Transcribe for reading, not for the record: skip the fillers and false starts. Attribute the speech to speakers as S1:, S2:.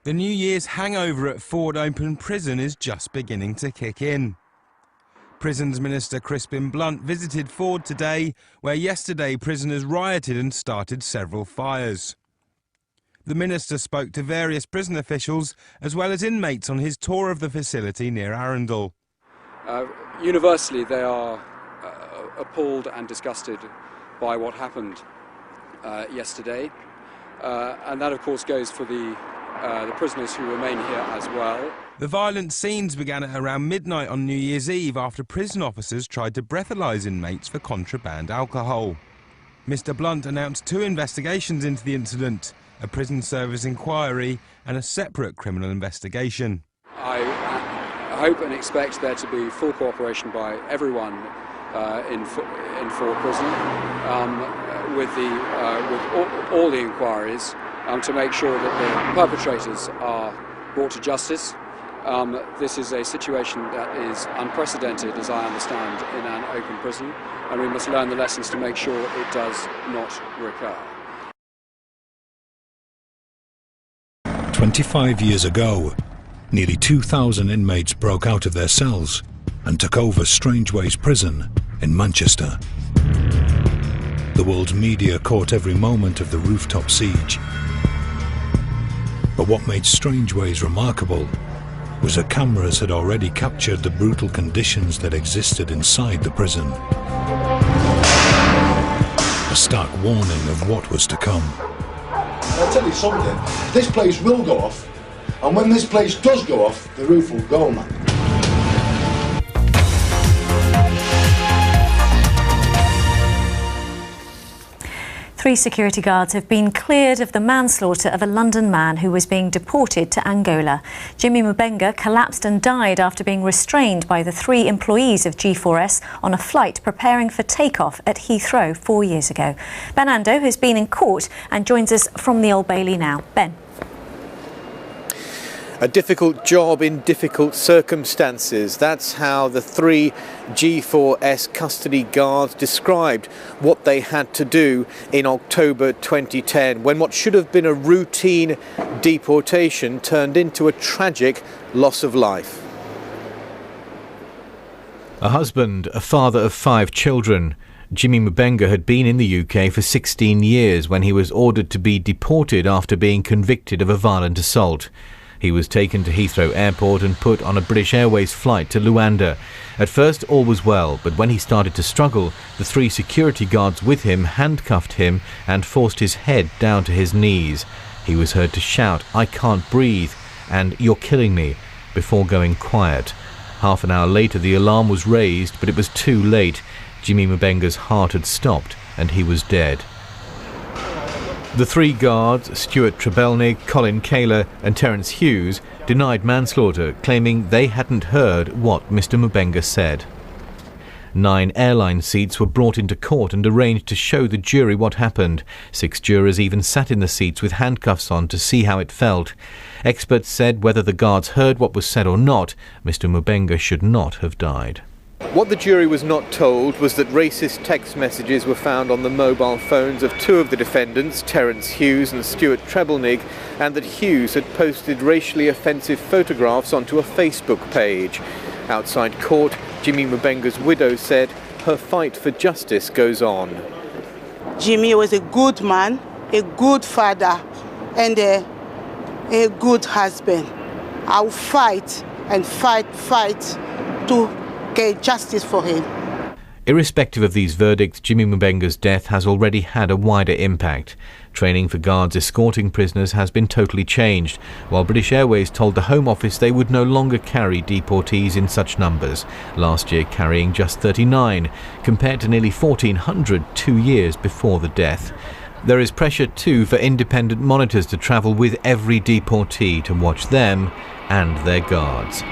S1: The New Year's hangover at Ford Open Prison is just beginning to kick in. Prisons Minister Crispin Blunt visited Ford today, where yesterday prisoners rioted and started several fires. The minister spoke to various prison officials as well as inmates on his tour of the facility near Arundel.
S2: Universally, they are appalled and disgusted by what happened yesterday, and that of course goes for the prisoners who remain here as well.
S1: The violent scenes began at around midnight on New Year's Eve after prison officers tried to breathalyse inmates for contraband alcohol. Mr Blunt announced 2 investigations into the incident, a prison service inquiry and a separate criminal investigation.
S2: I hope and expect there to be full cooperation by everyone in Ford Prison with all the inquiries to make sure that the perpetrators are brought to justice. This is a situation that is unprecedented, as I understand, in an open prison, and we must learn the lessons to make sure it does not recur.
S3: 25 years ago, nearly 2,000 inmates broke out of their cells and took over Strangeways Prison in Manchester. The world's media caught every moment of the rooftop siege. But what made Strangeways remarkable was that cameras had already captured the brutal conditions that existed inside the prison. A stark warning of what was to come.
S4: I'll tell you something, this place will go off, and when this place does go off, the roof will go, man.
S5: Three security guards have been cleared of the manslaughter of a London man who was being deported to Angola. Jimmy Mubenga collapsed and died after being restrained by the 3 employees of G4S on a flight preparing for takeoff at Heathrow 4 years ago. Ben Ando has been in court and joins us from the Old Bailey now. Ben.
S6: A difficult job in difficult circumstances. That's how the 3 G4S custody guards described what they had to do in October 2010, when what should have been a routine deportation turned into a tragic loss of life.
S7: A husband, a father of 5 children. Jimmy Mubenga had been in the UK for 16 years when he was ordered to be deported after being convicted of a violent assault. He was taken to Heathrow Airport and put on a British Airways flight to Luanda. At first all was well, but when he started to struggle, the 3 security guards with him handcuffed him and forced his head down to his knees. He was heard to shout, "I can't breathe," and "You're killing me," before going quiet. Half an hour later the alarm was raised, but it was too late. Jimmy Mubenga's heart had stopped and he was dead. The 3 guards, Stuart Trebelnig, Colin Kaler and Terence Hughes, denied manslaughter, claiming they hadn't heard what Mr Mubenga said. 9 airline seats were brought into court and arranged to show the jury what happened. 6 jurors even sat in the seats with handcuffs on to see how it felt. Experts said whether the guards heard what was said or not, Mr Mubenga should not have died.
S6: What the jury was not told was that racist text messages were found on the mobile phones of 2 of the defendants, Terence Hughes and Stuart Trebelnig, and that Hughes had posted racially offensive photographs onto a Facebook page. Outside court, Jimmy Mubenga's widow said her fight for justice goes on.
S8: Jimmy was a good man, a good father, and a good husband. I'll fight and fight to get justice for him.
S7: Irrespective of these verdicts, Jimmy Mubenga's death has already had a wider impact. Training for guards escorting prisoners has been totally changed, while British Airways told the Home Office they would no longer carry deportees in such numbers, last year carrying just 39, compared to nearly 1,400 2 years before the death. There is pressure too for independent monitors to travel with every deportee to watch them and their guards.